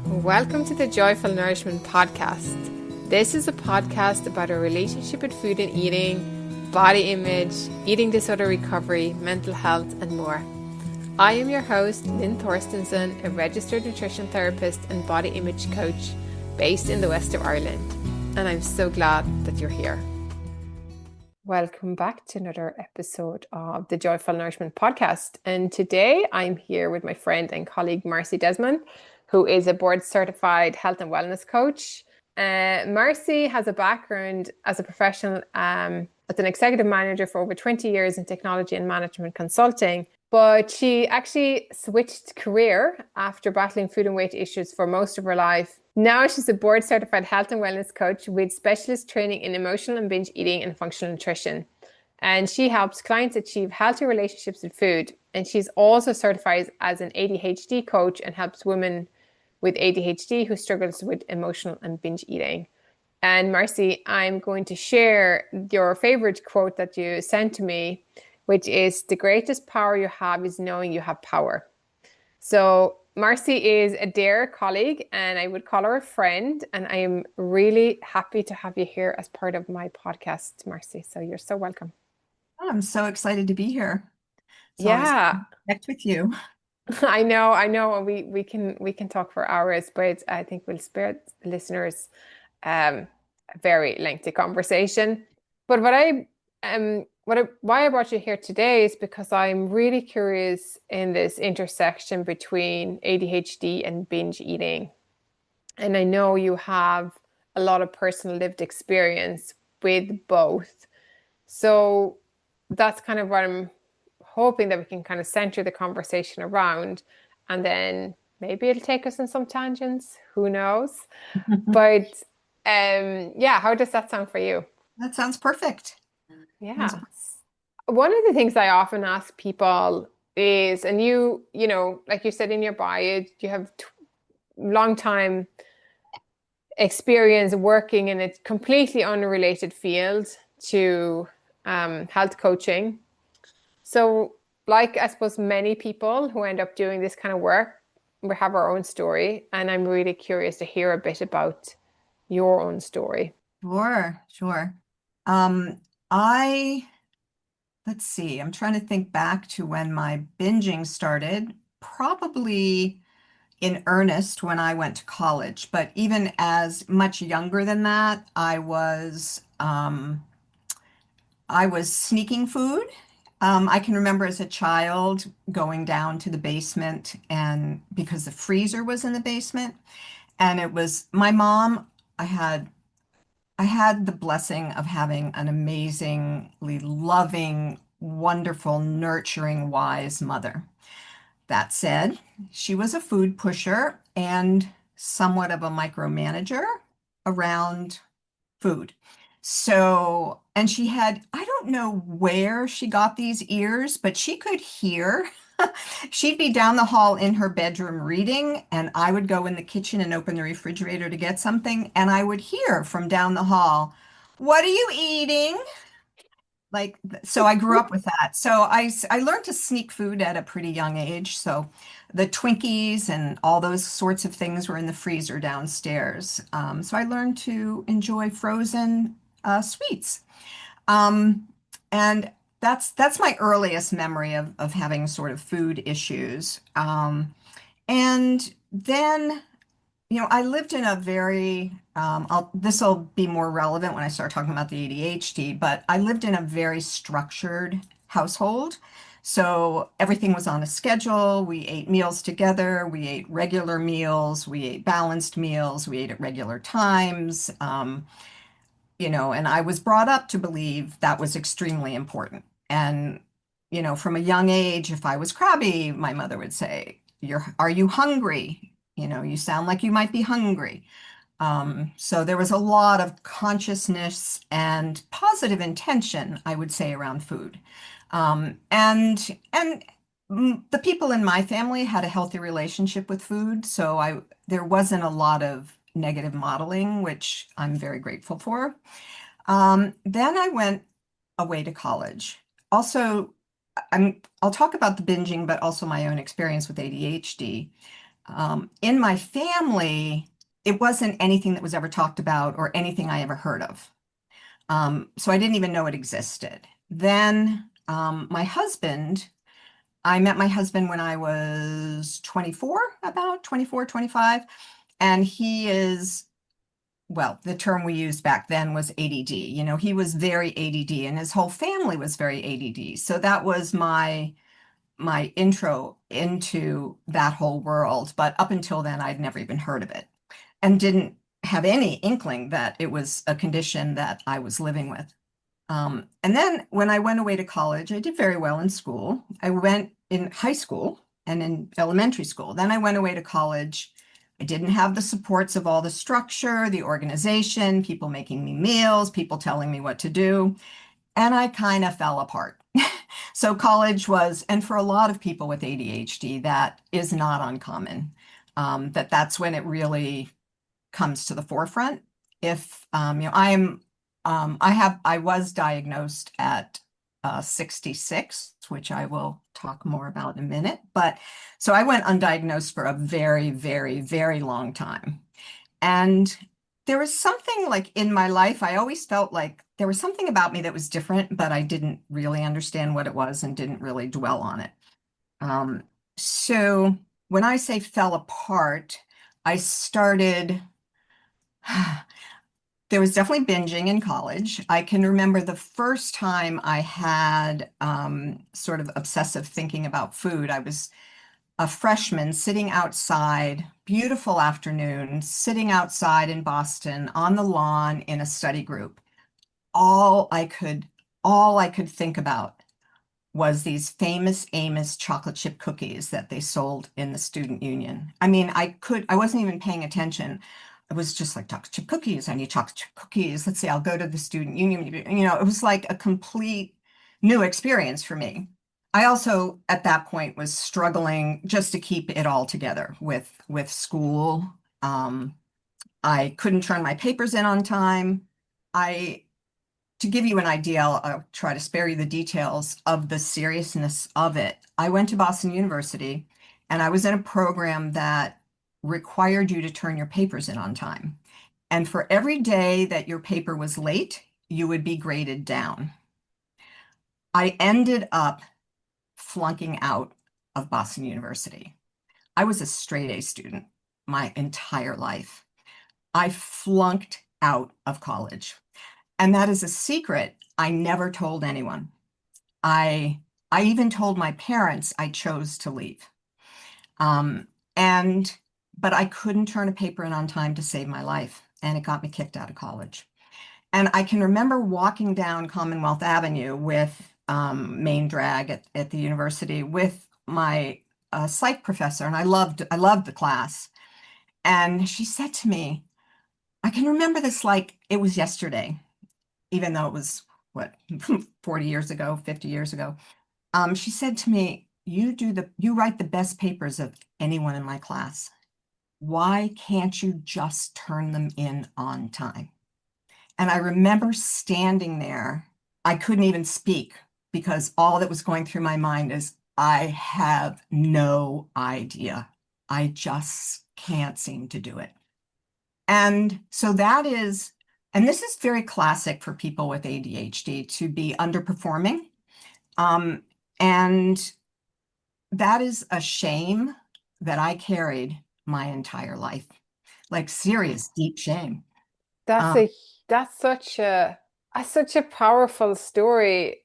Welcome to the Joyful Nourishment Podcast. This is a podcast about our relationship with food and eating, body image, eating disorder recovery, mental health, and more. I am your host, Lynn Thorstensen, a registered nutrition therapist and body image coach based in the west of Ireland. And I'm so glad that you're here. Welcome back to another episode of the Joyful Nourishment Podcast. And today I'm here with my friend and colleague, Marcie Desmond, who is a board certified health and wellness coach. Marcie has a background as a professional, as an executive manager for over 20 years in technology and management consulting. But she actually switched career after battling food and weight issues for most of her life. Now she's a board certified health and wellness coach with specialist training in emotional and binge eating and functional nutrition. And she helps clients achieve healthy relationships with food. And she's also certified as an ADHD coach and helps women with ADHD who struggles with emotional and binge eating. And Marcie, I'm going to share your favorite quote that you sent to me, which is, the greatest power you have is knowing you have power. So Marcie is a dear colleague and I would call her a friend. And I am really happy to have you here as part of my podcast, Marcie. So you're so welcome. I'm so excited to be here. It's always Yeah, fun to connect with you. I know. We can talk for hours, but I think we'll spare listeners a very lengthy conversation. But why I brought you here today is because I'm really curious in this intersection between ADHD and binge eating. And I know you have a lot of personal lived experience with both. So that's kind of what I'm hoping that we can kind of center the conversation around. And then maybe it'll take us in some tangents. Who knows? But yeah, how does that sound for you? That sounds perfect. Sounds Yeah. One of the things I often ask people is, and like you said in your bio, you have long time experience working in a completely unrelated field to health coaching. So, like I suppose many people who end up doing this kind of work, we have our own story, and I'm really curious to hear a bit about your own story. Sure. Um, I, let's see, I'm trying to think back to when my binging started, probably in earnest when I went to college, but even as much younger than that, I was sneaking food. I can remember as a child going down to the basement and because the freezer was in the basement and it was my mom, I had I had the blessing of having an amazingly loving, wonderful, nurturing, wise mother. That said, she was a food pusher and somewhat of a micromanager around food. So, and she had, I don't know where she got these ears, but she could hear. She'd be down the hall in her bedroom reading, and I would go in the kitchen and open the refrigerator to get something, and I would hear from down the hall, "What are you eating?" Like, so I grew up with that. So I learned to sneak food at a pretty young age. So the Twinkies and all those sorts of things were in the freezer downstairs. So I learned to enjoy frozen sweets. Um, and that's my earliest memory of having sort of food issues. And then I lived in a very, this will be more relevant when I start talking about the ADHD, but I lived in a very structured household. So everything was on a schedule. We ate meals together. We ate regular meals. We ate balanced meals. We ate at regular times. And I was brought up to believe that was extremely important. And, from a young age, if I was crabby, my mother would say, are you hungry? You sound like you might be hungry. So there was a lot of consciousness and positive intention, I would say, around food. And the people in my family had a healthy relationship with food, so there wasn't a lot of negative modeling, which I'm very grateful for. Then I went away to college. Also, I'll talk about the binging, but also my own experience with ADHD. In my family, it wasn't anything that was ever talked about or anything I ever heard of. So I didn't even know it existed. Then my husband, I met my husband when I was 24, about 24, 25, and he is, well, the term we used back then was ADD. You know, he was very ADD and his whole family was very ADD. So that was my intro into that whole world. But up until then, I'd never even heard of it and didn't have any inkling that it was a condition that I was living with. And then when I went away to college, I did very well in school. I went in high school and in elementary school. Then I went away to college. I didn't have the supports of all the structure, the organization, people making me meals, people telling me what to do, and I kind of fell apart. So college was, and for a lot of people with ADHD, that is not uncommon. That's when it really comes to the forefront. If you know, I was diagnosed at 66, which I will talk more about in a minute. But so I went undiagnosed for a very, very, very long time. And there was something like in my life, I always felt like there was something about me that was different, but I didn't really understand what it was and didn't really dwell on it. So when I say fell apart, I started there was definitely binging in college. I can remember the first time I had sort of obsessive thinking about food. I was a freshman sitting outside, beautiful afternoon, sitting outside in Boston on the lawn in a study group. All I could, all I could think about was these famous Amos chocolate chip cookies that they sold in the student union. I mean, I wasn't even paying attention. I was just like chocolate chip cookies. I need chocolate chip cookies. Let's see, I'll go to the student union. You know, it was like a complete new experience for me. I also, at that point, was struggling just to keep it all together with school. Um, I couldn't turn my papers in on time. I to give you an idea, I'll try to spare you the details of the seriousness of it. I went to Boston University and I was in a program that required you to turn your papers in on time. And for every day that your paper was late, you would be graded down. I ended up flunking out of Boston University. I was a straight A student my entire life. I flunked out of college. And that is a secret I never told anyone. I I even told my parents I chose to leave. Um, and but I couldn't turn a paper in on time to save my life, and it got me kicked out of college. And I can remember walking down Commonwealth Avenue with main drag at the university with my psych professor, and I loved the class. And she said to me, I can remember this like it was yesterday, even though it was what 40 years ago, 50 years ago. She said to me, you write the best papers of anyone in my class. Why can't you just turn them in on time? And I remember standing there. I couldn't even speak because all that was going through my mind is, I have no idea. I just can't seem to do it. And so that is, and this is very classic for people with ADHD to be underperforming. Um, and that is a shame that I carried my entire life, like serious, deep shame. That's Um, a that's such a powerful story.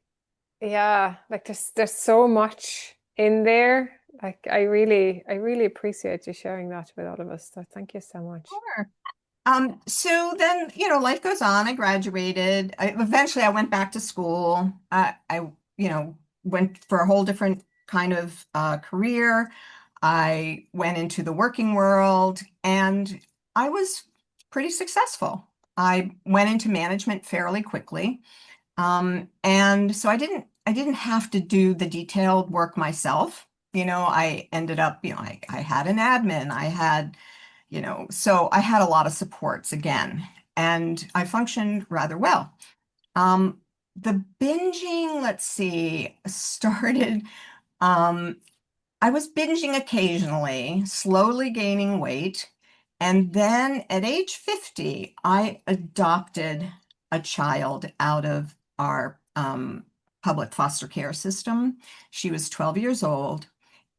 Yeah, like there's so much in there. Like I really appreciate you sharing that with all of us. So thank you so much. sure. So then, life goes on. I graduated. Eventually I went back to school. I went for a whole different kind of career. I went into the working world and I was pretty successful. I went into management fairly quickly. And so I didn't have to do the detailed work myself. I ended up, I had an admin, so I had a lot of supports again, and I functioned rather well. Um, the binging, let's see, started. Um, I was binging occasionally, slowly gaining weight. And then at age 50, I adopted a child out of our public foster care system. She was 12 years old,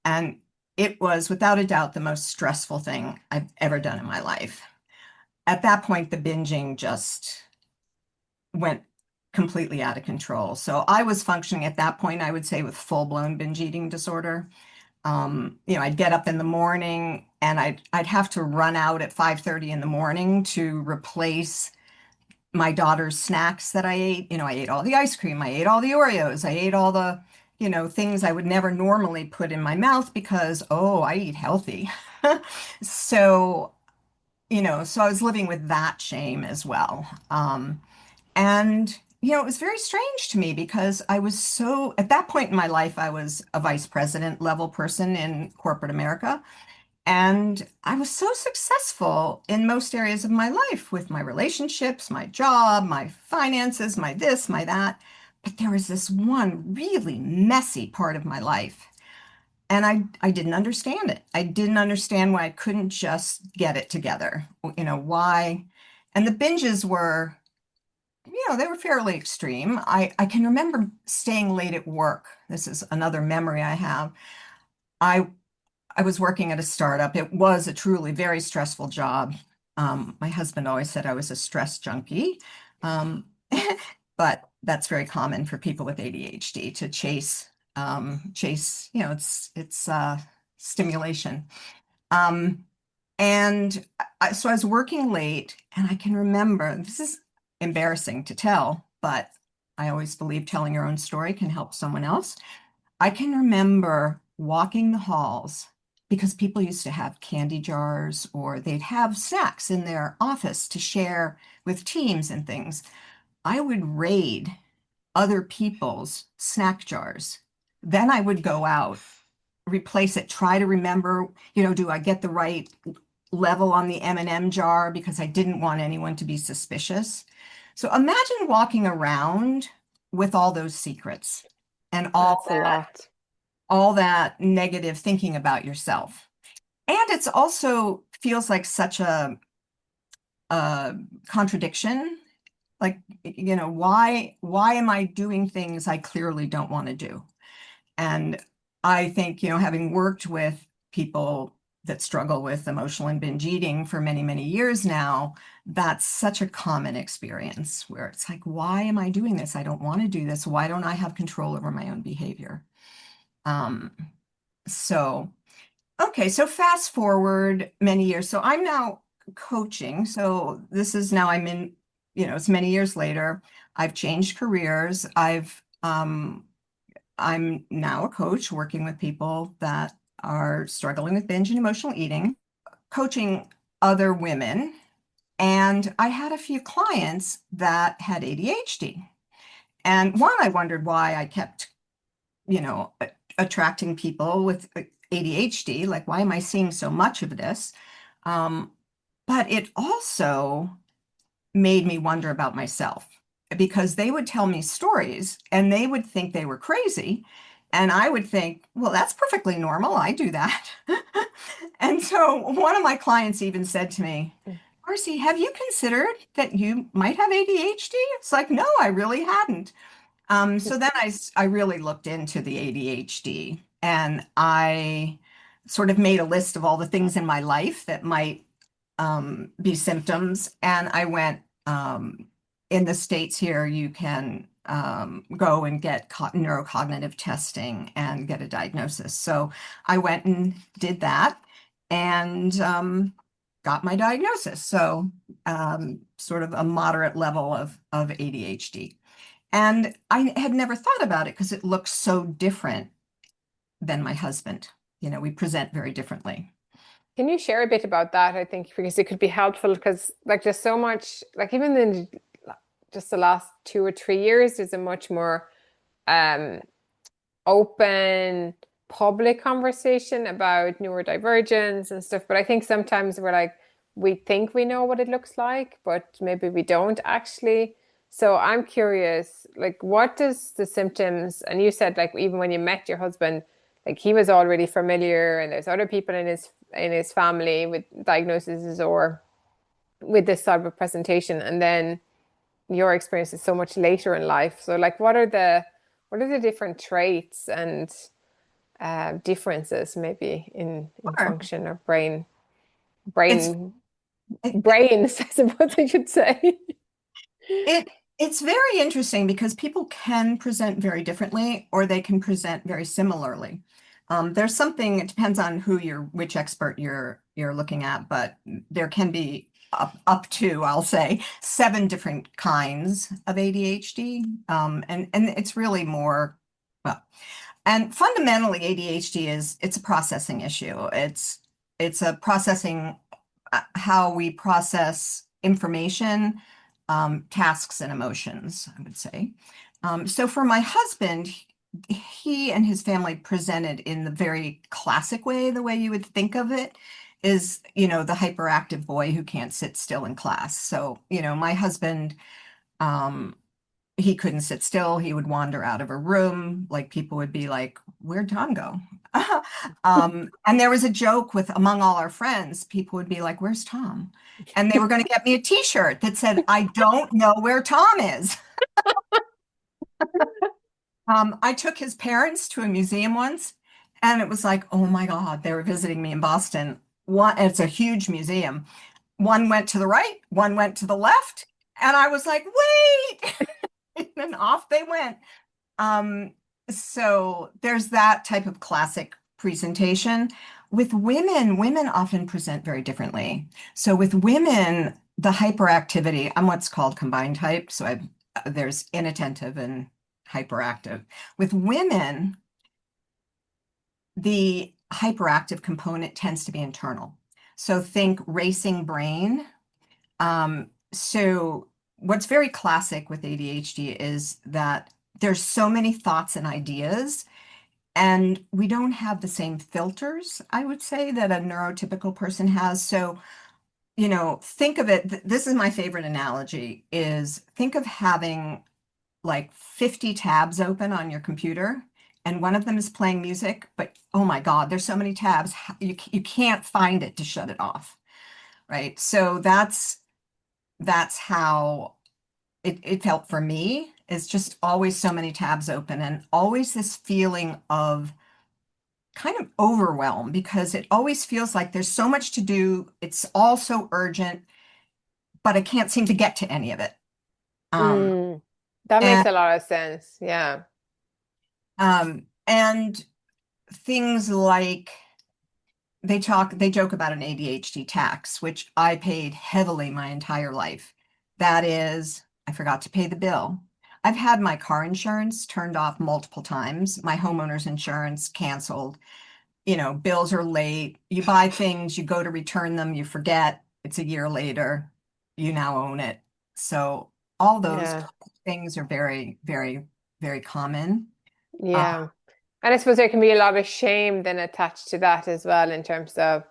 and it was without a doubt the most stressful thing I've ever done in my life. At that point, the binging just went completely out of control. So I was functioning at that point, I would say, with full-blown binge eating disorder. I'd get up in the morning and I'd have to run out at 5:30 in the morning to replace my daughter's snacks that I ate. I ate all the ice cream, I ate all the Oreos, I ate all the, things I would never normally put in my mouth because, oh, I eat healthy. So, so I was living with that shame as well. And it was very strange to me because at that point in my life, I was a vice president level person in corporate America. And I was so successful in most areas of my life with my relationships, my job, my finances, my this, my that. But there was this one really messy part of my life. And I didn't understand it. I didn't understand why I couldn't just get it together. Why. And the binges were they were fairly extreme. I can remember staying late at work. This is another memory I have. I I was working at a startup. It was a truly very stressful job. My husband always said I was a stress junkie. Um, but that's very common for people with ADHD to chase, it's stimulation. Um, so I was working late, and I can remember, this is embarrassing to tell, but I always believe telling your own story can help someone else. I can remember walking the halls because people used to have candy jars or they'd have snacks in their office to share with teams and things. I would raid other people's snack jars. Then I would go out, replace it, try to remember, do I get the right level on the M&M jar because I didn't want anyone to be suspicious. So imagine walking around with all those secrets and all That's a lot. all that negative thinking about yourself. And it's also feels like such a contradiction. Like, why am I doing things I clearly don't want to do? And I think, having worked with people that struggle with emotional and binge eating for many, many years now, that's such a common experience where it's like, why am I doing this? I don't want to do this. Why don't I have control over my own behavior? Um, so, okay, so fast forward many years. So I'm now coaching. So this is now I'm in, it's many years later. I've changed careers. I'm now a coach working with people that are struggling with binge and emotional eating, coaching other women. And I had a few clients that had ADHD. And one, I wondered why I kept, attracting people with ADHD. Like, why am I seeing so much of this? Um, but it also made me wonder about myself because they would tell me stories and they would think they were crazy. And I would think, well, that's perfectly normal. I do that. And so one of my clients even said to me, Marcie, have you considered that you might have ADHD? It's like, no, I really hadn't. So then I really looked into the ADHD and I sort of made a list of all the things in my life that might be symptoms. And I went, in the States here, you can go and get neurocognitive testing and get a diagnosis. So I went and did that and got my diagnosis. So sort of a moderate level of ADHD. And I had never thought about it because it looks so different than my husband. We present very differently. Can you share a bit about that? I think because it could be helpful because like just so much, like even in just the last 2 or 3 years, there's a much more um open public conversation about neurodivergence and stuff. But I think sometimes we're like, we think we know what it looks like, but maybe we don't actually. So I'm curious, like, what does the symptoms, and you said like even when you met your husband, like he was already familiar, and there's other people in his family with diagnoses or with this type of presentation, and then your experience is so much later in life. So like what are the different traits and differences maybe in Sure. function or It's brain it, brains, I suppose I should say. it it's very interesting because people can present very differently or they can present very similarly. There's something, it depends on which expert you're looking at, but there can be up to, I'll say, 7 different kinds of ADHD. And it's really more, well, and fundamentally ADHD it's a processing issue. It's a processing how we process information, tasks, and emotions, I would say. So for my husband, he and his family presented in the very classic way, the way you would think of it is, the hyperactive boy who can't sit still in class. So, my husband, um, he couldn't sit still. He would wander out of a room. Like people would be like, "Where'd Tom go?" And there was a joke with among all our friends, people would be like, "Where's Tom?" And they were going to get me a t-shirt that said, "I don't know where Tom is." I took his parents to a museum once, and it was like, oh my God, they were visiting me in Boston. It's a huge museum. One went to the right, one went to the left, and I was like, wait, and then off they went. Um, so there's that type of classic presentation. With women, women often present very differently. So with women, the hyperactivity, I'm what's called combined type. So there's inattentive and hyperactive. With women, the hyperactive component tends to be internal. So think racing brain. So what's very classic with ADHD is that there's so many thoughts and ideas, and we don't have the same filters, I would say, that a neurotypical person has. So, think of it, this is my favorite analogy, is think of having like 50 tabs open on your computer, and one of them is playing music, but oh my God, there's so many tabs, you can't find it to shut it off, right? So that's how it felt for me. It's just always so many tabs open and always this feeling of kind of overwhelm because it always feels like there's so much to do. It's all so urgent, but I can't seem to get to any of it. Um, Mm, that makes and a lot of sense. Yeah. and things like they joke about an ADHD tax, which I paid heavily my entire life. That is, I forgot to pay the bill. I've had my car insurance turned off multiple times, my homeowner's insurance canceled. Bills are late. You buy things, you go to return them, you forget. It's a year later. You now own it. So all those Yeah. things are very, very, very common. Uh, Yeah. And I suppose there can be a lot of shame then attached to that as well in terms of,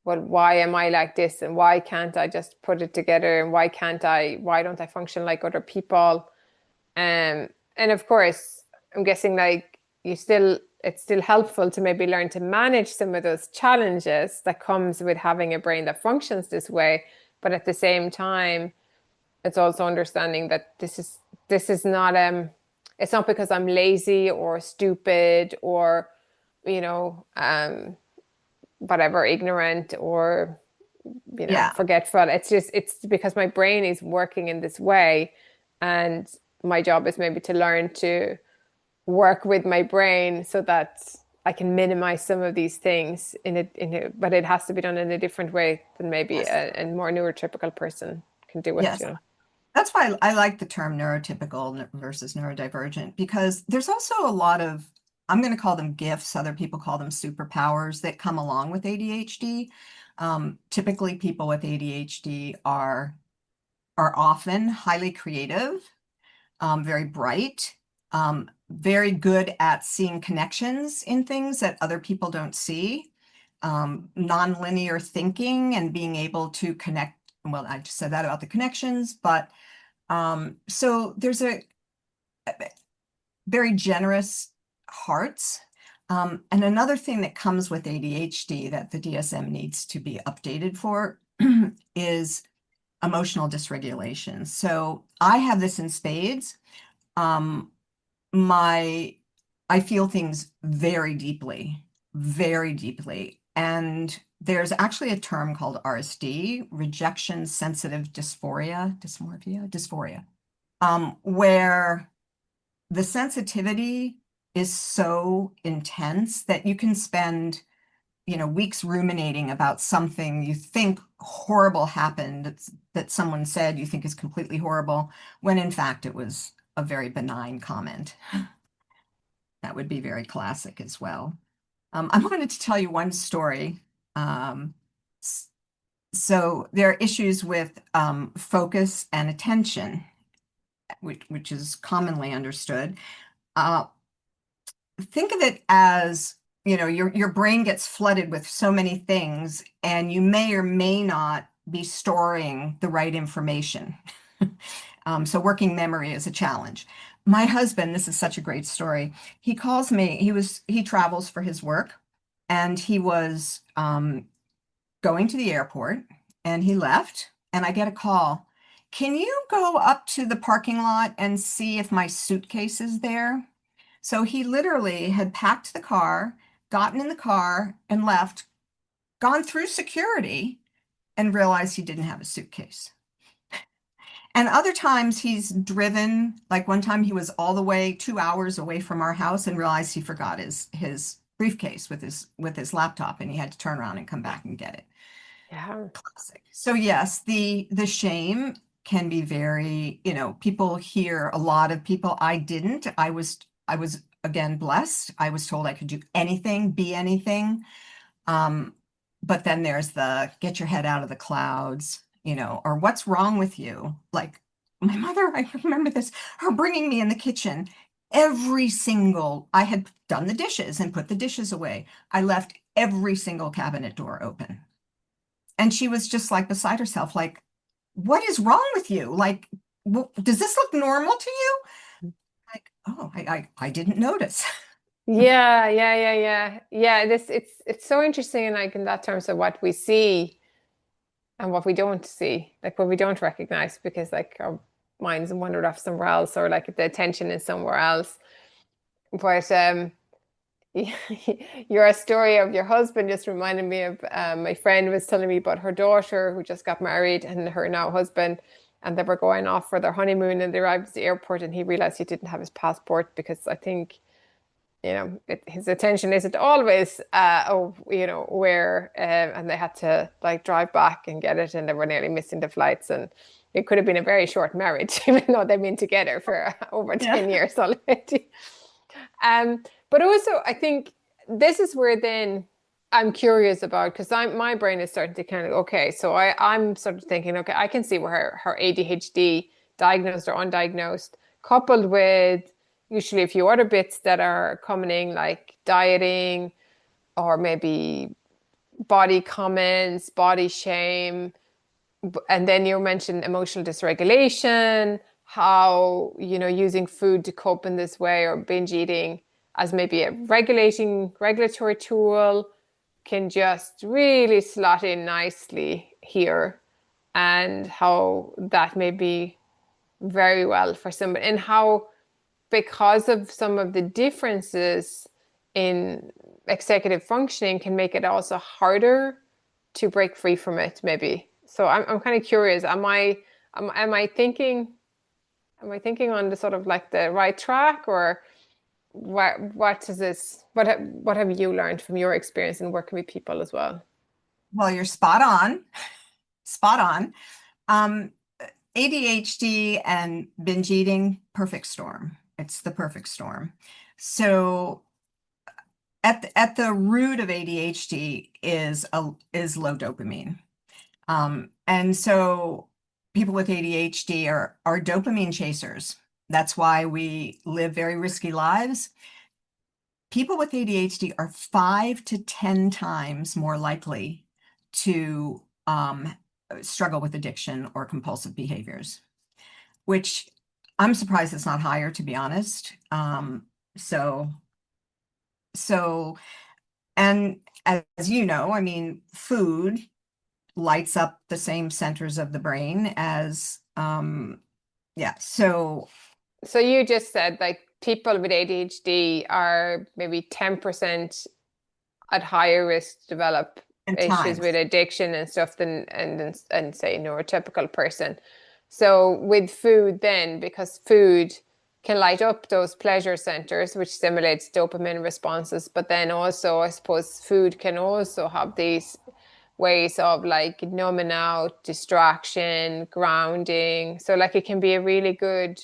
well, why am I like this and why can't I just put it together and why don't I function like other people? And of course, I'm guessing like it's still helpful to maybe learn to manage some of those challenges that comes with having a brain that functions this way. But at the same time, it's also understanding that this is not it's not because I'm lazy or stupid or you know whatever, ignorant or yeah. forgetful. It's because my brain is working in this way, and my job is maybe to learn to work with my brain so that I can minimize some of these things but it has to be done in a different way than maybe Yes. a more neurotypical person can do it, Yes. That's why I like the term neurotypical versus neurodivergent because there's also a lot of, I'm going to call them gifts, other people call them superpowers that come along with ADHD. Typically, people with ADHD are often highly creative, very bright, very good at seeing connections in things that other people don't see, nonlinear thinking and being able to connect. Well, I just said that about the connections, but so there's a very generous hearts. And another thing that comes with ADHD that the DSM needs to be updated for is emotional dysregulation. So I have this in spades. Um, my I feel things very deeply. And there's actually a term called RSD, rejection sensitive dysphoria, where the sensitivity is so intense that you can spend, weeks ruminating about something you think horrible happened, that someone said you think is completely horrible, when in fact it was a very benign comment. That would be very classic as well. I wanted to tell you one story. Um, so there are issues with focus and attention, which is commonly understood. Uh, think of it as, your brain gets flooded with so many things, and you may or may not be storing the right information. So working memory is a challenge. My husband, this is such a great story. He calls me, he travels for his work, and he was going to the airport, and he left, and I get a call. Can you go up to the parking lot and see if my suitcase is there? So he literally had packed the car, gotten in the car and left, gone through security, and realized he didn't have a suitcase. And other times he's driven, like one time he was all the way 2 hours away from our house and realized he forgot his briefcase with his laptop, and he had to turn around and come back and get it. Yeah. Classic. So yes, the shame can be very, people hear, a lot of people. I didn't. I was again blessed. I was told I could do anything, be anything. Um, but then there's the get your head out of the clouds, or what's wrong with you? Like my mother, I remember this, her bringing me in the kitchen. I had done the dishes and put the dishes away. I left every single cabinet door open. And she was just like beside herself, like, what is wrong with you? Like, does this look normal to you? Like, oh, I didn't notice. Yeah. It's so interesting, and like in that terms of what we see and what we don't see, like what we don't recognize, because like our minds wandered off somewhere else, or like the attention is somewhere else. But your story of your husband just reminded me of my friend was telling me about her daughter who just got married, and her now husband, and they were going off for their honeymoon, and they arrived at the airport, and he realized he didn't have his passport because I think his attention isn't always where and they had to like drive back and get it, and they were nearly missing the flights, and it could have been a very short marriage even though they've been together for over Yeah. 10 years already. But also I think this is where then I'm curious about, because my brain is starting to kind of, okay, so I'm sort of thinking, okay, I can see where her ADHD, diagnosed or undiagnosed, coupled with usually a few other bits that are coming, like dieting, or maybe body comments, body shame. And then you mentioned emotional dysregulation, how, using food to cope in this way, or binge eating as maybe a regulatory tool, can just really slot in nicely here, and how that may be very well for somebody, and how because of some of the differences in executive functioning can make it also harder to break free from it, maybe. So I'm kind of curious, am I thinking on the sort of like the right track, or what have you learned from your experience in working with people as well? Well, you're spot on. Spot on. Um, ADHD and binge eating, perfect storm. It's the perfect storm. So at the root of ADHD is low dopamine. And so people with ADHD are dopamine chasers. That's why we live very risky lives. People with ADHD are 5 to 10 times more likely to struggle with addiction or compulsive behaviors, which I'm surprised it's not higher, to be honest. So So, and as you know, I mean, food lights up the same centers of the brain as, yeah. So So you just said like people with ADHD are maybe 10% at higher risk to develop at issues with times, addiction and stuff than and say neurotypical person. So with food then, because food can light up those pleasure centers, which stimulates dopamine responses, but then also I suppose food can also have these ways of like numbing out, distraction, grounding. So like it can be a really good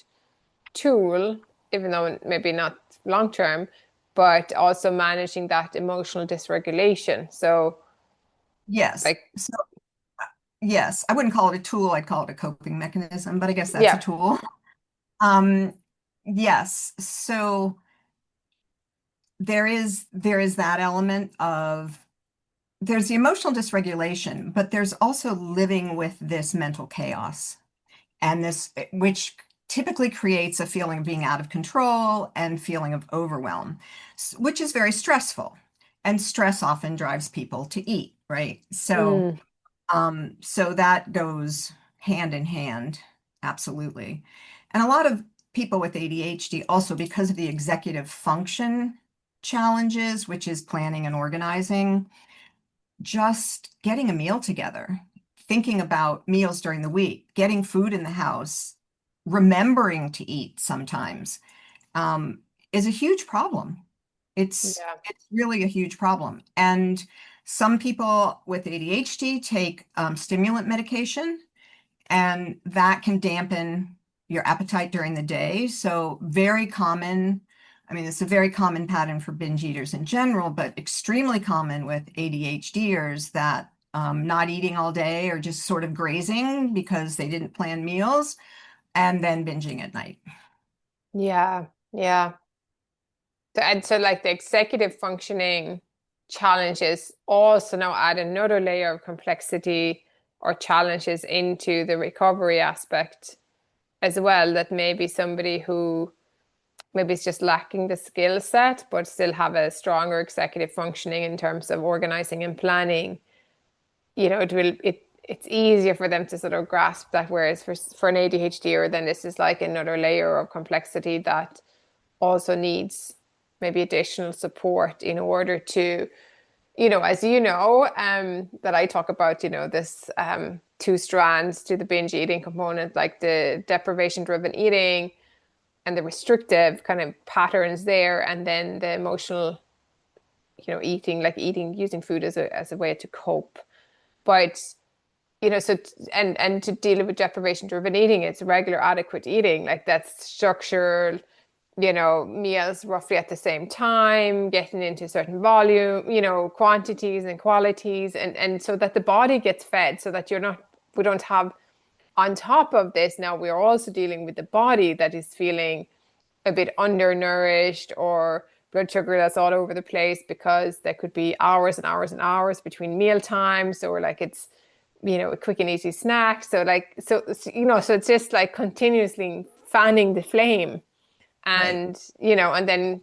tool, even though maybe not long term, but also managing that emotional dysregulation. So, yes. like, So yes, I wouldn't call it a tool. I'd call it a coping mechanism, but I guess that's a yeah, tool. Um, yes. So there is that element of there's the emotional dysregulation, but there's also living with this mental chaos and this, which typically creates a feeling of being out of control and feeling of overwhelm, which is very stressful. And stress often drives people to eat, right? So, mm, so that goes hand in hand, absolutely. And a lot of people with ADHD also, because of the executive function challenges, which is planning and organizing, just getting a meal together, thinking about meals during the week, getting food in the house, remembering to eat sometimes, um, is a huge problem. yeah, It's really a huge problem. And some people with ADHD take stimulant medication, and that can dampen your appetite during the day. So very common. I mean, it's a very common pattern for binge eaters in general, but extremely common with ADHDers that not eating all day or just sort of grazing because they didn't plan meals and then binging at night. yeah, yeah. And so, like, the executive functioning challenges also now add another layer of complexity or challenges into the recovery aspect as well. That maybe somebody who maybe is just lacking the skill set, but still have a stronger executive functioning in terms of organizing and planning, it's easier for them to sort of grasp that. Whereas for an ADHD, then this is like another layer of complexity that also needs maybe additional support in order to, as that I talk about, this two strands to the binge eating component, like the deprivation driven eating and the restrictive kind of patterns there, and then the emotional, eating, like eating, using food as a way to cope. But so and to deal with deprivation driven eating, it's regular adequate eating, like that's structured, meals roughly at the same time, getting into certain volume, quantities and qualities, and so that the body gets fed, so that we don't have, on top of this, now we're also dealing with the body that is feeling a bit undernourished, or blood sugar that's all over the place because there could be hours and hours and hours between meal times, or like it's, a quick and easy snack. So like, so it's just like continuously fanning the flame. Right. And then,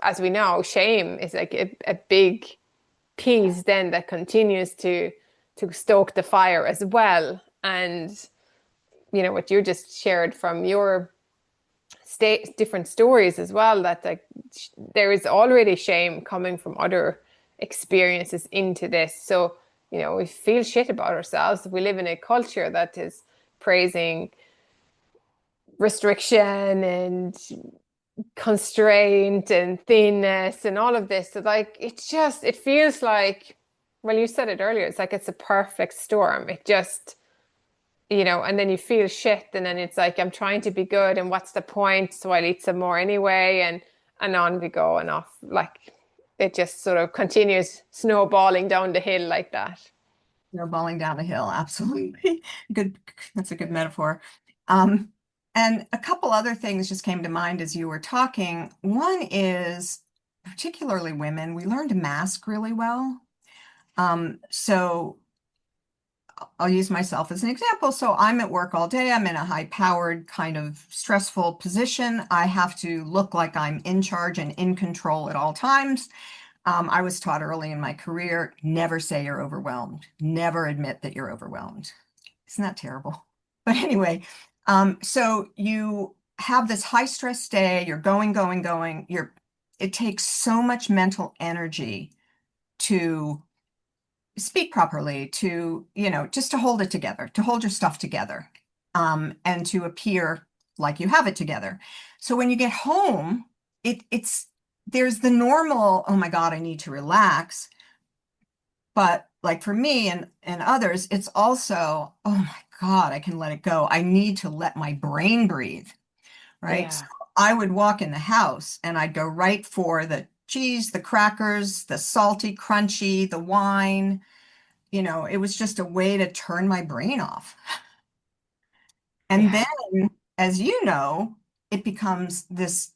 as we know, shame is like a big piece then that continues to stoke the fire as well. And what you just shared from your different stories as well, that like there is already shame coming from other experiences into this. So we feel shit about ourselves. We live in a culture that is praising restriction and constraint and thinness and all of this. So like it feels like, well, you said it earlier, it's like it's a perfect storm. It just, and then you feel shit, and then it's like I'm trying to be good, and what's the point? So I'll eat some more anyway, and on we go, and off, like it just sort of continues snowballing down the hill like that. Snowballing down the hill, absolutely. Good. That's a good metaphor. Um, and a couple other things just came to mind as you were talking. One is particularly women, we learn to mask really well. So I'll use myself as an example. So I'm at work all day. I'm in a high-powered kind of stressful position. I have to look like I'm in charge and in control at all times. I was taught early in my career, never say you're overwhelmed. Never admit that you're overwhelmed. Isn't that terrible? But anyway, so you have this high stress day, you're going, going, going. It takes so much mental energy to speak properly, to, just to hold it together, to hold your stuff together, and to appear like you have it together. So when you get home, it's there's the normal, oh my God, I need to relax. But like for me and others, it's also, oh my God, I can let it go. I need to let my brain breathe, right? So Yeah. I would walk in the house and I'd go right for the cheese, the crackers, the salty, crunchy, the wine. It was just a way to turn my brain off. And Yeah. then, as you know, it becomes this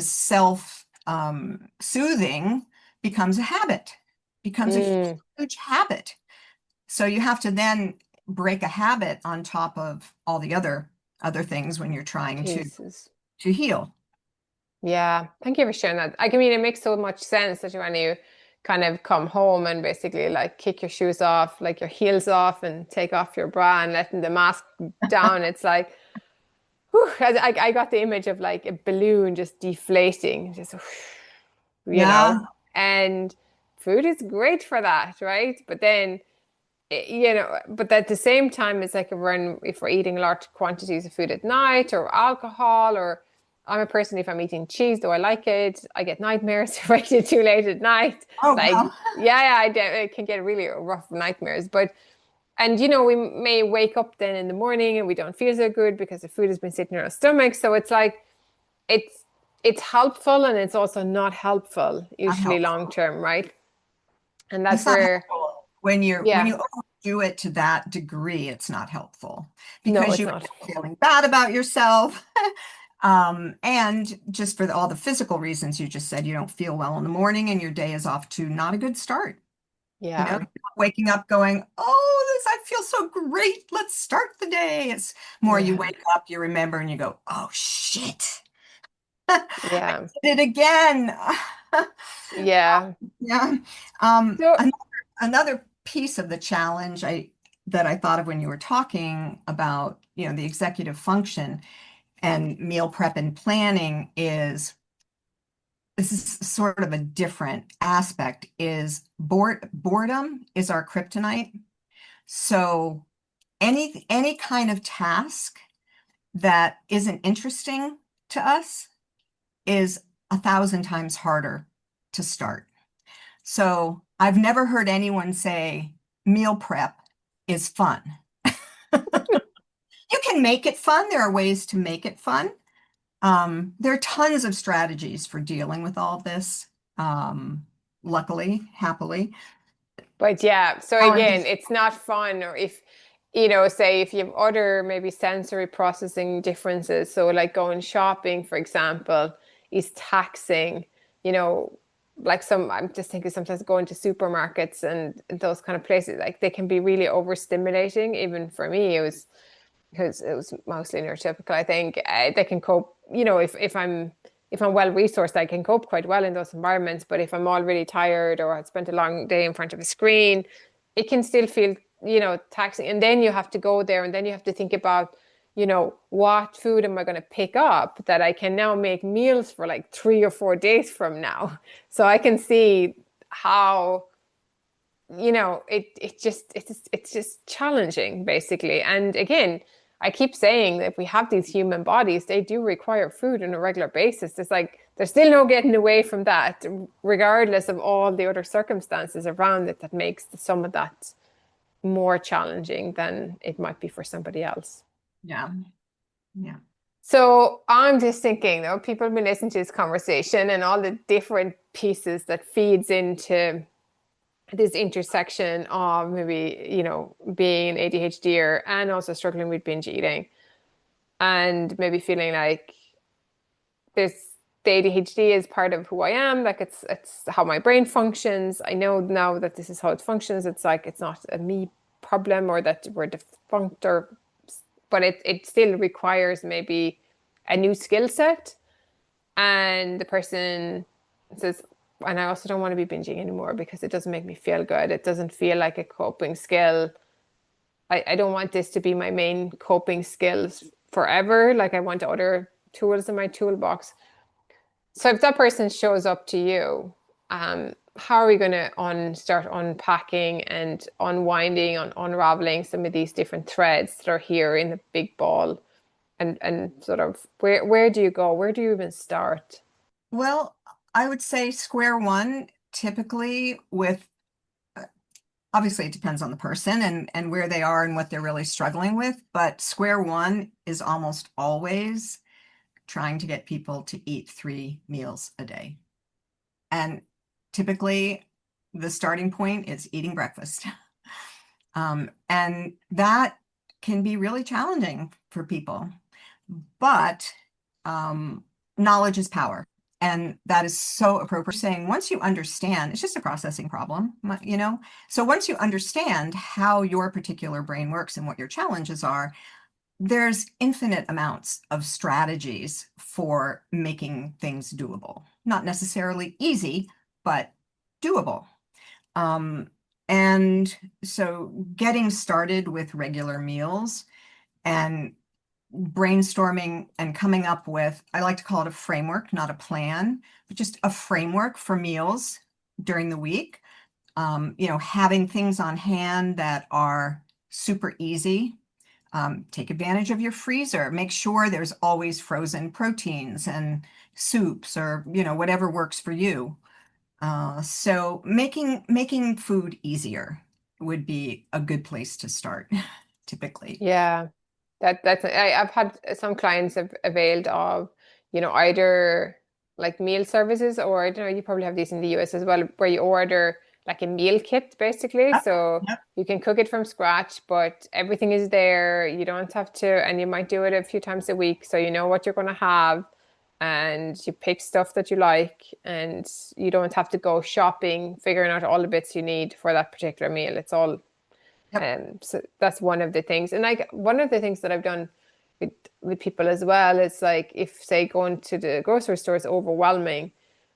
self soothing becomes a habit, becomes a Mm, huge habit. So you have to then break a habit on top of all the other things when you're trying Jesus. to heal. Yeah. Thank you for sharing that. I mean, it makes so much sense that when you kind of come home and basically like kick your shoes off, like your heels off and take off your bra and letting the mask down. It's like, whew, I got the image of like a balloon just deflating, just, Yeah, and food is great for that, right? But then but at the same time, it's like if we're eating large quantities of food at night or alcohol, or I'm a person, if I'm eating cheese, though I like it, I get nightmares if I eat it too late at night. oh Like, well. yeah, I can get really rough nightmares. And we may wake up then in the morning and we don't feel so good because the food has been sitting in our stomach. So it's like, it's, it's helpful and it's also not helpful, Not usually long helpful. term, right? And that's It's not where, helpful when you yeah, overdo it to that degree. It's not helpful no, because it's you not. end up feeling bad about yourself. And just for all the physical reasons you just said, you don't feel well in the morning and your day is off to not a good start. You're Yeah. not waking up going, oh, I feel so great. Let's start the day. It's more you Yeah. wake up, you remember, and you go, oh shit, I Yeah. did it again. Yeah. Yeah. So, Another piece of the challenge that I thought of when you were talking about, the executive function and meal prep and planning is this is sort of a different aspect is boredom is our kryptonite. So any kind of task that isn't interesting to us is 1,000 times harder to start. So I've never heard anyone say meal prep is fun. You can make it fun. There are ways to make it fun. There are tons of strategies for dealing with all this. Luckily, happily. but yeah, so again, Challenges. it's not fun, or if, say if you have other maybe sensory processing differences. So like going shopping, for example, is taxing, you know, like I'm just thinking sometimes going to supermarkets and those kind of places, like they can be really overstimulating. Even for me, it was because it was mostly neurotypical. I think they can cope. If I'm well resourced, I can cope quite well in those environments. But if I'm already tired or I've spent a long day in front of a screen, it can still feel taxing. And then you have to go there, and then you have to think about what food am I going to pick up that I can now make meals for like 3 or 4 days from now. So I can see how it's just challenging basically. And again, I keep saying that if we have these human bodies, they do require food on a regular basis. It's like there's still no getting away from that, regardless of all the other circumstances around it that makes some of that more challenging than it might be for somebody else. Yeah. Yeah. So I'm just thinking, though, people have been listening to this conversation and all the different pieces that feeds into this intersection of maybe, being an ADHDer and also struggling with binge eating, and maybe feeling like there's the ADHD is part of who I am, like it's how my brain functions. I know now that this is how it functions. It's like it's not a me problem or that we're defunct, or but it still requires maybe a new skill set. And the person says, and I also don't want to be binging anymore because it doesn't make me feel good. It doesn't feel like a coping skill. I don't want this to be my main coping skills forever. Like I want other tools in my toolbox. So if that person shows up to you, how are we going to start unpacking and unwinding, unraveling some of these different threads that are here in the big ball, and sort of where do you go? Where do you even start? Well, I would say square one, typically with, obviously it depends on the person and where they are and what they're really struggling with, but square one is almost always trying to get people to eat 3 meals a day. And typically the starting point is eating breakfast. And that can be really challenging for people, but knowledge is power. And that is so appropriate. Saying once you understand, it's just a processing problem, you know? So once you understand how your particular brain works and what your challenges are, there's infinite amounts of strategies for making things doable. Not necessarily easy, but doable. And so getting started with regular meals and brainstorming and coming up with, I like to call it a framework, not a plan, but just a framework for meals during the week. Having things on hand that are super easy. Take advantage of your freezer. Make sure there's always frozen proteins and soups or, whatever works for you. So making food easier would be a good place to start, typically. Yeah, I've had some clients have availed of, either like meal services, or I don't know, you probably have these in the US as well, where you order like a meal kit basically. Yep, So yep, you can cook it from scratch, but everything is there. You don't have to, and you might do it a few times a week, so you know what you're going to have, and you pick stuff that you like, and you don't have to go shopping, figuring out all the bits you need for that particular meal. It's all yep. so that's one of the things. And like one of the things that I've done with people as well is like if say going to the grocery store is overwhelming,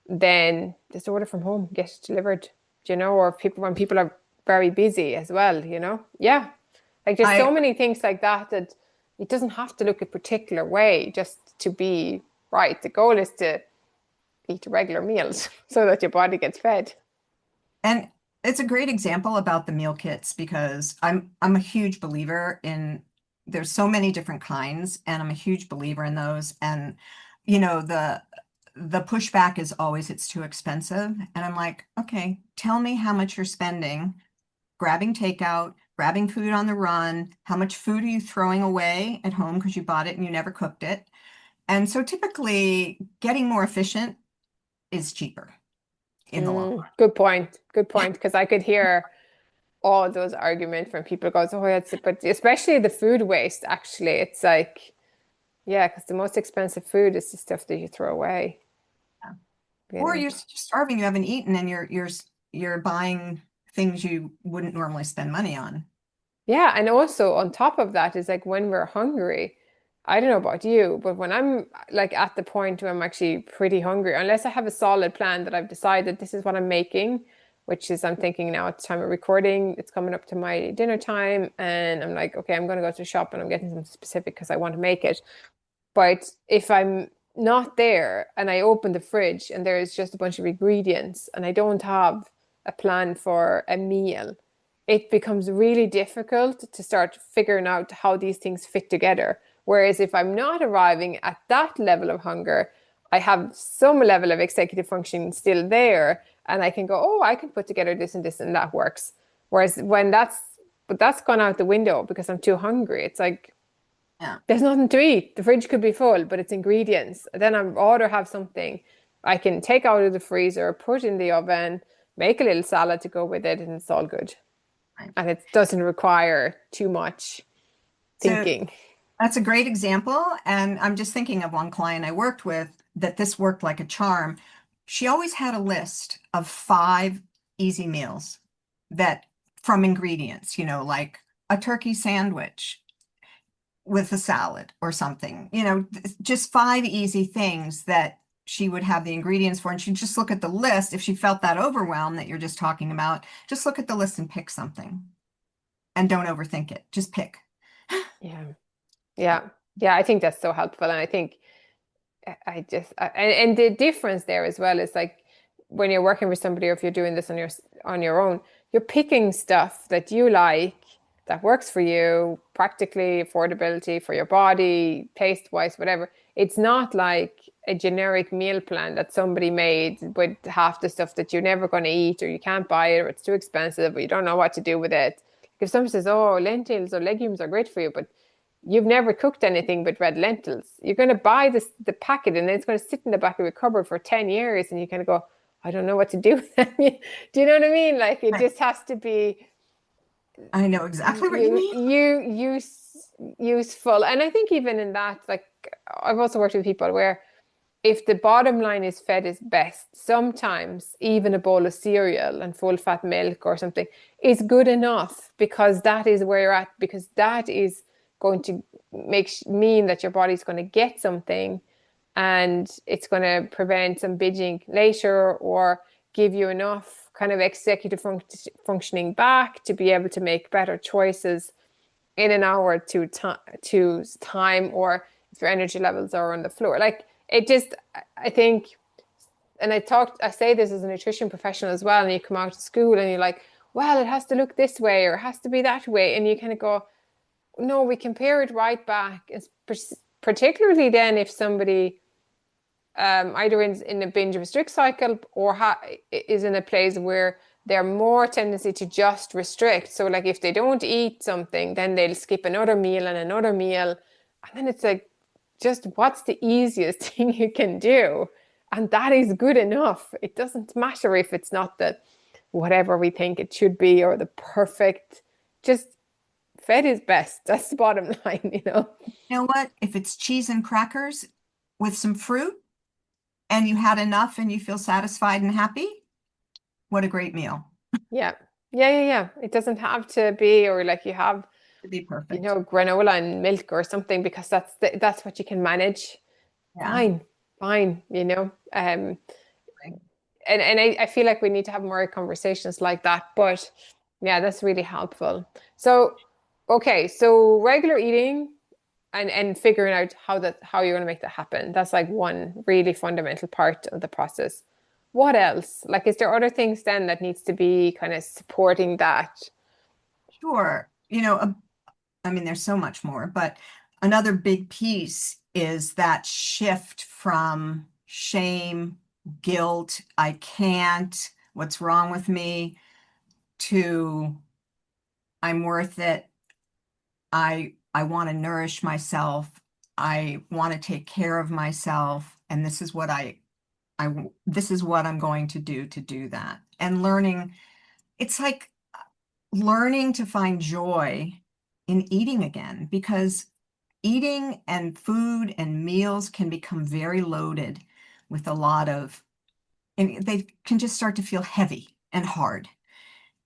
then just order from home, get it delivered, or people when people are very busy as well, Yeah. Like there's so I many things like that that it doesn't have to look a particular way just to be right. The goal is to eat regular meals so that your body gets fed. and it's a great example about the meal kits because I'm a huge believer in there's so many different kinds and I'm a huge believer in those. And the pushback is always it's too expensive. And I'm like, okay, tell me how much you're spending grabbing takeout, grabbing food on the run, how much food are you throwing away at home because you bought it and you never cooked it. And so typically getting more efficient is cheaper in the long Good point. Good point. Because I could hear all those arguments from people goes, oh, that's it. But especially the food waste, actually, it's like, yeah, because the most expensive food is the stuff that you throw away. run. You Or know. you're starving, you haven't eaten, and you're buying things you wouldn't normally spend money on. Yeah, and also on top of that is like when we're hungry, I don't know about you, but when I'm like at the point where I'm actually pretty hungry, unless I have a solid plan that I've decided this is what I'm making, which is I'm thinking now at the time of recording, it's coming up to my dinner time, and I'm like, okay, I'm going to go to the shop and I'm getting something specific because I want to make it. But if I'm not there and I open the fridge and there is just a bunch of ingredients and I don't have a plan for a meal, it becomes really difficult to start figuring out how these things fit together. Whereas if I'm not arriving at that level of hunger, I have some level of executive functioning still there, and I can go, oh, I can put together this and that works. Whereas but that's gone out the window because I'm too hungry. It's like, Yeah. there's nothing to eat. The fridge could be full, but it's ingredients. Then I'd rather have something I can take out of the freezer, put in the oven, make a little salad to go with it, and it's all good. Right. And it doesn't require too much So thinking. that's a great example. And I'm just thinking of one client I worked with that this worked like a charm. She always had a list of 5 easy meals that from ingredients, like a turkey sandwich with a salad or something, just 5 easy things that she would have the ingredients for. And she'd just look at the list. If she felt that overwhelm that you're just talking about, just look at the list and pick something and don't overthink it. Just pick. Yeah. Yeah. Yeah. I think that's so helpful. And I think and the difference there as well is like when you're working with somebody or if you're doing this on your own, you're picking stuff that you like, that works for you, practically, affordability for your body, taste wise, whatever. It's not like a generic meal plan that somebody made with half the stuff that you're never going to eat or you can't buy it or it's too expensive or you don't know what to do with it. If somebody says, oh, lentils or legumes are great for you, but you've never cooked anything but red lentils. You're going to buy the packet and it's going to sit in the back of your cupboard for 10 years and you kind of go, I don't know what to do with that. Do you know what I mean? Like it just has to be I know exactly what you mean. Useful. And I think even in that, like I've also worked with people where if the bottom line is fed is best, sometimes even a bowl of cereal and full fat milk or something is good enough because that is where you're at, because that is going to mean that your body's going to get something and it's going to prevent some binging later or give you enough kind of executive functioning back to be able to make better choices in an hour to time or if your energy levels are on the floor. Like it just, I think, and I say this as a nutrition professional as well, and you come out of school and you're like, well, it has to look this way or it has to be that way. And you kind of go, no, we compare it right back. It's particularly then if somebody either in a binge restrict cycle or is in a place where they're more tendency to just restrict. So like if they don't eat something, then they'll skip another meal and another meal. And then it's like, just what's the easiest thing you can do? And that is good enough. It doesn't matter if it's not the whatever we think it should be or the perfect, just fed is best. That's the bottom line. You know what? If it's cheese and crackers with some fruit and you had enough and you feel satisfied and happy, what a great meal. Yeah. Yeah. It doesn't have to be, or like you have, It'd be perfect. granola and milk or something because that's what you can manage. Yeah. Fine, fine. And I feel like we need to have more conversations like that. But yeah, that's really helpful. So, okay, so regular eating and figuring out how you're going to make that happen. That's like one really fundamental part of the process. What else? Like, is there other things then that needs to be kind of supporting that? Sure. I mean, there's so much more, but another big piece is that shift from shame, guilt, I can't, what's wrong with me, to I'm worth it. I want to nourish myself. I want to take care of myself, and this is what this is what I'm going to do that. And learning, it's like learning to find joy in eating again, because eating and food and meals can become very loaded with a lot of, and they can just start to feel heavy and hard,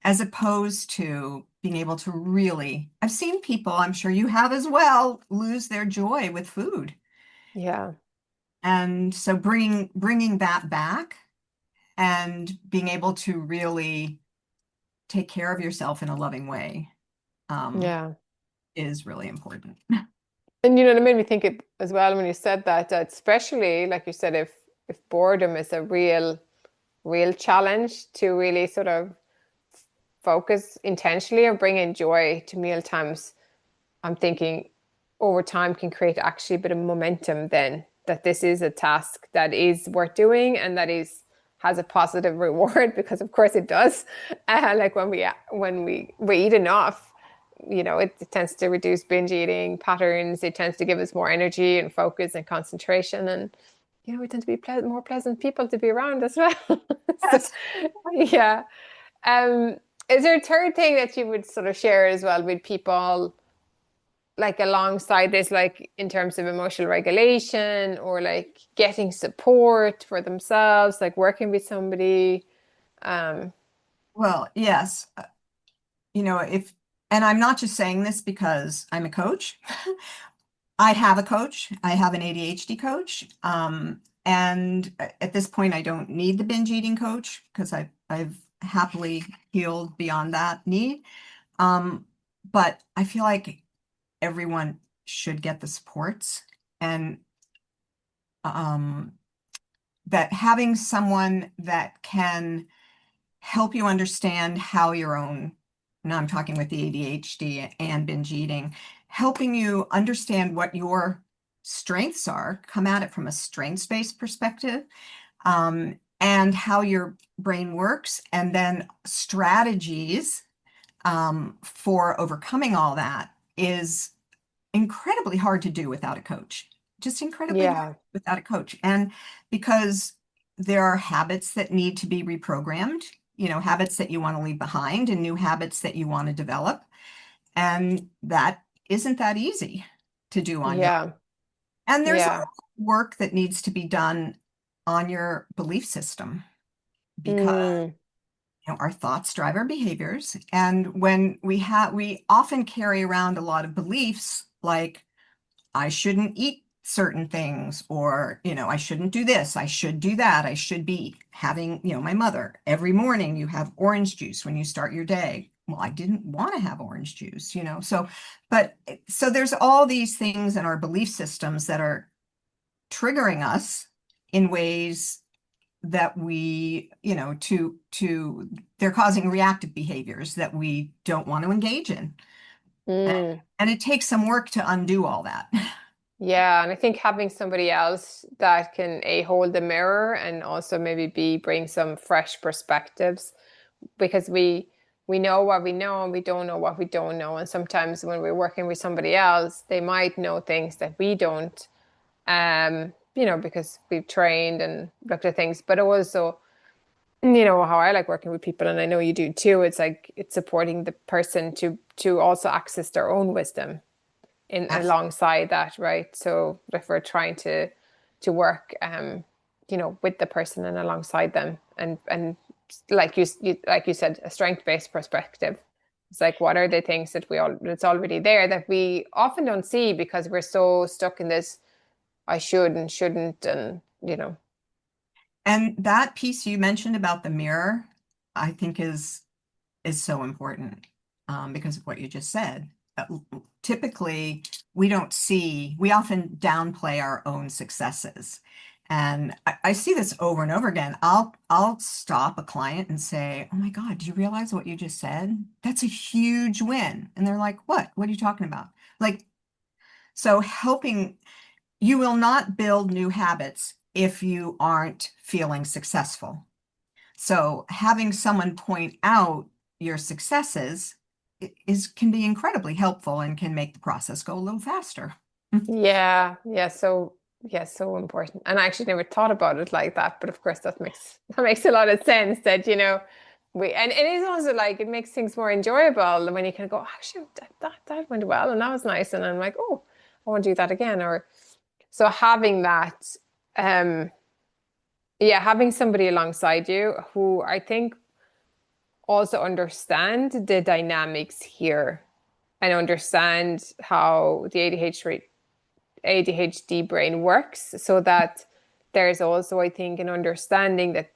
as opposed to being able to really, I've seen people, I'm sure you have as well, lose their joy with food. Yeah, And so bringing that back and being able to really take care of yourself in a loving way, um, yeah. is really important. And that made me think it as well when you said that especially like you said, if boredom is a real challenge to really sort of focus intentionally or bring in joy to meal times, I'm thinking over time can create actually a bit of momentum then that this is a task that is worth doing and that is has a positive reward because of course it does. Like when we eat enough, it tends to reduce binge eating patterns. It tends to give us more energy and focus and concentration, and we tend to be more pleasant people to be around as well. So, Yes. yeah. Um, is there a third thing that you would sort of share as well with people, like alongside this, like in terms of emotional regulation or like getting support for themselves, like working with somebody? Um, Well, yes. if, and I'm not just saying this because I'm a coach. I have a coach. I have an ADHD coach. And at this point, I don't need the binge eating coach because I've happily healed beyond that need. Um, but I feel like everyone should get the supports, and um, that having someone that can help you understand how your own, now I'm talking with the ADHD and binge eating, helping you understand what your strengths are, come at it from a strengths-based perspective, and how your brain works, and then strategies for overcoming all that is incredibly hard to do without a coach. Just incredibly hard Yeah. without a coach. And because there are habits that need to be reprogrammed, habits that you want to leave behind and new habits that you want to develop. And that isn't that easy to do on your Yeah. own. And there's Yeah. also work that needs to be done on your belief system because Mm. our thoughts drive our behaviors. And when we often carry around a lot of beliefs like I shouldn't eat certain things, or, I shouldn't do this, I should do that, I should be having, my mother, every morning you have orange juice when you start your day. Well, I didn't want to have orange juice, so there's all these things in our belief systems that are triggering us in ways that we, they're causing reactive behaviors that we don't want to engage in. Mm. And it takes some work to undo all that. Yeah, and I think having somebody else that can A, hold the mirror and also maybe B, bring some fresh perspectives, because we know what we know and we don't know what we don't know. And sometimes when we're working with somebody else, they might know things that we don't, because we've trained and looked at things. But also, how I like working with people, and I know you do too, it's like it's supporting the person to also access their own wisdom in Absolutely. alongside that, right? So if we're trying to work with the person and alongside them, and like you said, a strength-based perspective. It's like, what are the things that that's already there that we often don't see because we're so stuck in this I should and shouldn't, and And that piece you mentioned about the mirror, I think is so important because of what you just said. Typically, we often downplay our own successes. And I see this over and over again. I'll stop a client and say, "Oh my God, do you realize what you just said? That's a huge win." And they're like, "What? What are you talking about?" Like, so helping you will not build new habits if you aren't feeling successful. So having someone point out your successes can be incredibly helpful and can make the process go a little faster. yeah, yeah. So yeah, so important. And I actually never thought about it like that, but of course that makes a lot of sense that we and it is also like it makes things more enjoyable when you can go, actually that went well and that was nice, and I'm like, oh, I want to do that again. Or so having that, um, yeah, having somebody alongside you who I think also understand the dynamics here and understand how the ADHD brain works, so that there's also, I think, an understanding that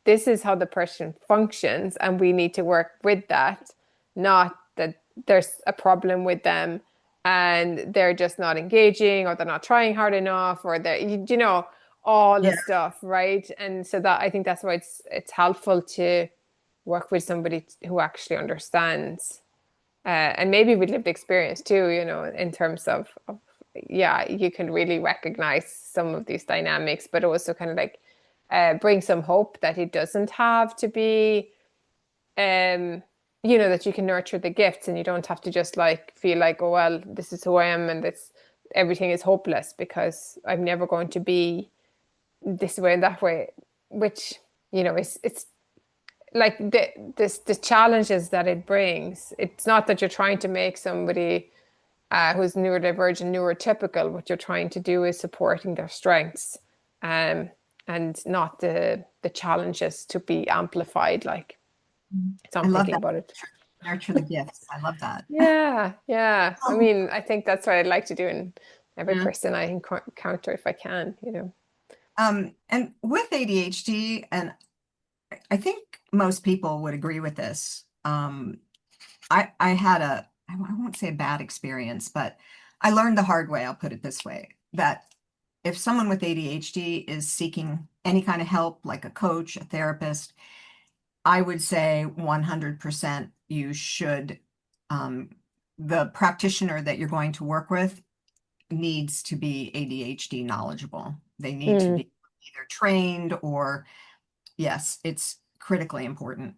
this is how the person functions and we need to work with that, not that there's a problem with them and they're just not engaging or they're not trying hard enough or all the Yeah. stuff, right? And so that I think that's why it's helpful to work with somebody who actually understands, and maybe with lived experience too, in terms of yeah, you can really recognize some of these dynamics, but also kind of like bring some hope that it doesn't have to be, um, that you can nurture the gifts and you don't have to just like feel like, oh, well, this is who I am and this everything is hopeless because I'm never going to be this way and that way, which, it's like the challenges that it brings. It's not that you're trying to make somebody who's neurodivergent, neurotypical. What you're trying to do is supporting their strengths, um, and not the challenges to be amplified. Like, so I I'm love thinking that. about it. Nurture the gifts. I love that. Yeah, yeah. I Um, mean, I think that's what I'd like to do in every yeah. person I encounter if I can, you know. And with ADHD, and I think most people would agree with this. I had I won't say a bad experience, but I learned the hard way, I'll put it this way, that if someone with ADHD is seeking any kind of help, like a coach, a therapist, I would say 100% you should, um, the practitioner that you're going to work with needs to be ADHD knowledgeable. They need to Mm. be either trained or, yes, it's critically important.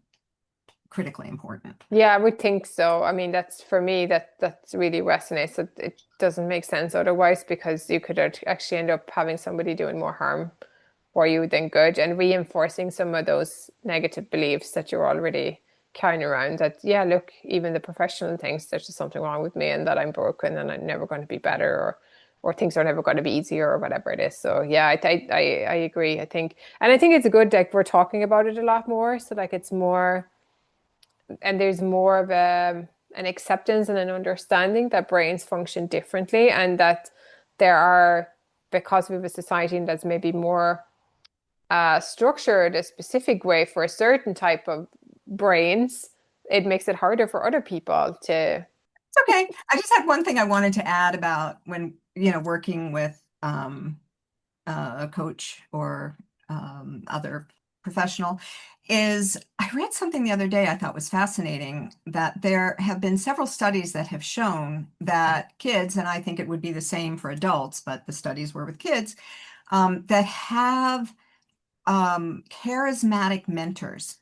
Yeah, I would think so. I mean, that's for me that's really resonates. It doesn't make sense otherwise because you could actually end up having somebody doing more harm for you than good and reinforcing some of those negative beliefs that you're already carrying around that, yeah, look, even the professional thinks there's just something wrong with me and that I'm broken and I'm never going to be better or things are never going to be easier or whatever it is. So yeah, I agree. I think it's good like we're talking about it a lot more. So like it's more and there's more of an acceptance and an understanding that brains function differently and that there are because we have a society that's maybe more structured a specific way for a certain type of brains, it makes it harder for other people to. It's okay. I just had one thing I wanted to add about when, working with a coach or other professional is I read something the other day I thought was fascinating that there have been several studies that have shown that kids, and I think it would be the same for adults, but the studies were with kids, that have charismatic mentors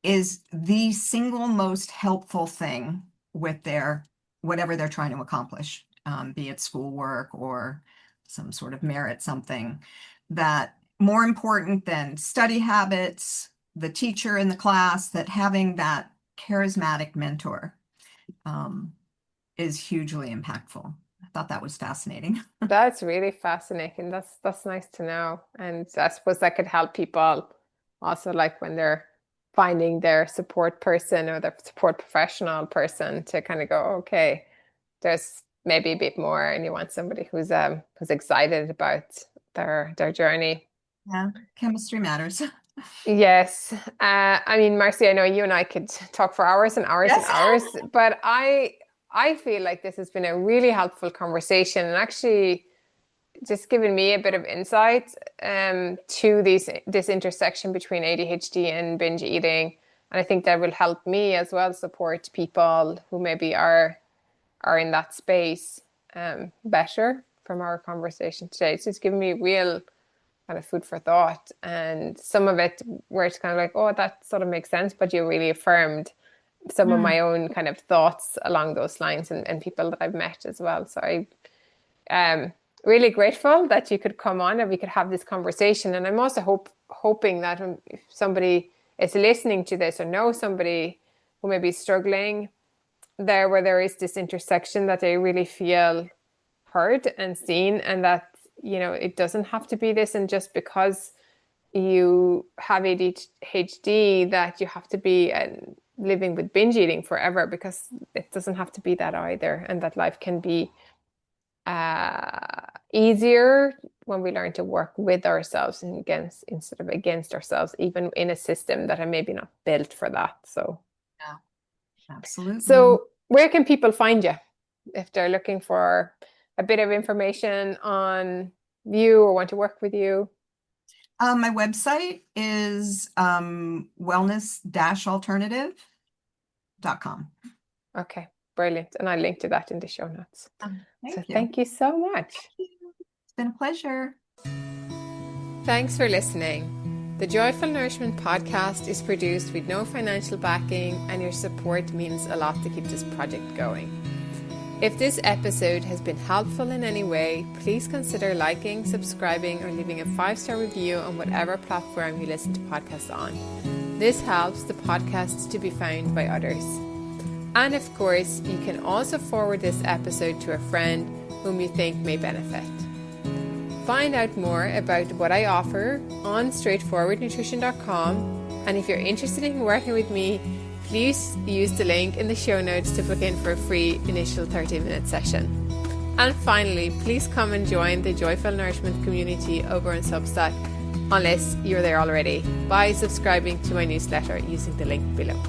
is the single most helpful thing with their whatever they're trying to accomplish, be it schoolwork or some sort of merit, something that more important than study habits, the teacher in the class, that having that charismatic mentor is hugely impactful. I thought that was fascinating. That's really fascinating. That's nice to know. And I suppose that could help people also like when they're finding their support person or their support professional person to kind of go, okay, there's maybe a bit more and you want somebody who's excited about their journey. Yeah, chemistry matters. Yes. I mean, Marcy, I know you and I could talk for hours and hours and Yes. hours, but I feel like this has been a really helpful conversation and actually just given me a bit of insight to this intersection between ADHD and binge eating. And I think that will help me as well support people who maybe are in that space better from our conversation today. So it's given me real kind of food for thought and some of it where it's kind of like, oh, that sort of makes sense, but you really affirmed some of Mm, my own kind of thoughts along those lines and people that I've met as well. So I really grateful that you could come on and we could have this conversation. And I'm also hoping that if somebody is listening to this or knows somebody who may be struggling there where there is this intersection that they really feel heard and seen and that it doesn't have to be this and just because you have ADHD that you have to be living with binge eating forever because it doesn't have to be that either and that life can be easier when we learn to work with ourselves and against instead of against ourselves even in a system that are maybe not built for that. yeah, absolutely. So where can people find you if they're looking for a bit of information on you or want to work with you? My website is wellness-alternative.com. Okay, brilliant. And I'll link to that in the show notes. So Thank you. thank you so much. It's been a pleasure. Thanks for listening. The Joyful Nourishment podcast is produced with no financial backing, and your support means a lot to keep this project going. If this episode has been helpful in any way, please consider liking, subscribing, or leaving a 5-star review on whatever platform you listen to podcasts on. This helps the podcast to be found by others. And of course, you can also forward this episode to a friend whom you think may benefit. Find out more about what I offer on straightforwardnutrition.com. And if you're interested in working with me, please use the link in the show notes to book in for a free initial 30-minute session. And finally, please come and join the Joyful Nourishment community over on Substack, unless you're there already, by subscribing to my newsletter using the link below.